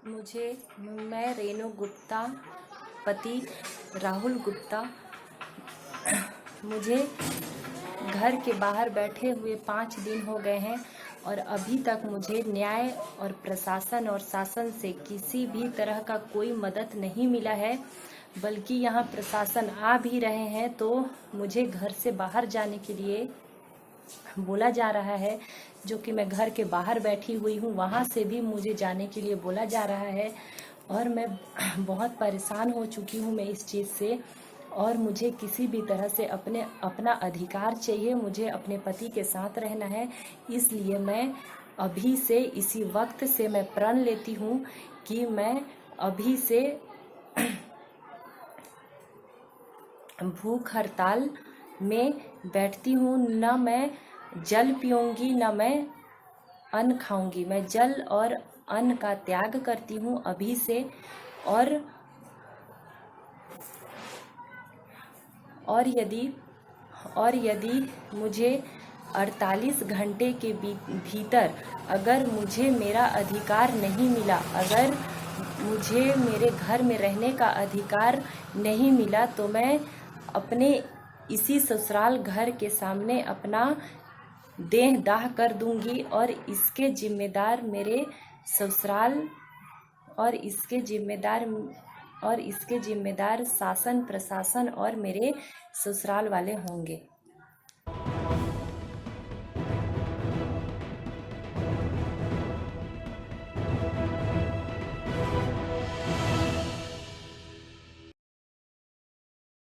मैं रेणु गुप्ता पति राहुल गुप्ता मुझे घर के बाहर बैठे हुए 5 दिन हो गए हैं और अभी तक मुझे न्याय और प्रशासन और शासन से किसी भी तरह का कोई मदद नहीं मिला है। बल्कि यहाँ प्रशासन आ भी रहे हैं तो मुझे घर से बाहर जाने के लिए बोला जा रहा है, जो कि मैं घर के बाहर बैठी हुई हूँ, वहाँ से भी मुझे जाने के लिए बोला जा रहा है। और मैं बहुत परेशान हो चुकी हूँ मैं इस चीज़ से, और मुझे किसी भी तरह से अपना अधिकार चाहिए। मुझे अपने पति के साथ रहना है। इसलिए मैं अभी से इसी वक्त से मैं प्रण लेती हूँ कि मैं अभी से भूख हड़ताल में बैठती हूँ। न मैं जल पीऊँगी, न मैं अन्न खाऊंगी। मैं जल और अन्न का त्याग करती हूँ अभी से। और यदि मुझे 48 घंटे के भीतर अगर मुझे मेरा अधिकार नहीं मिला, अगर मुझे मेरे घर में रहने का अधिकार नहीं मिला, तो मैं अपने इसी ससुराल घर के सामने अपना देह दाह कर दूंगी। और इसके जिम्मेदार मेरे ससुराल और इसके जिम्मेदार शासन प्रशासन और मेरे ससुराल वाले होंगे।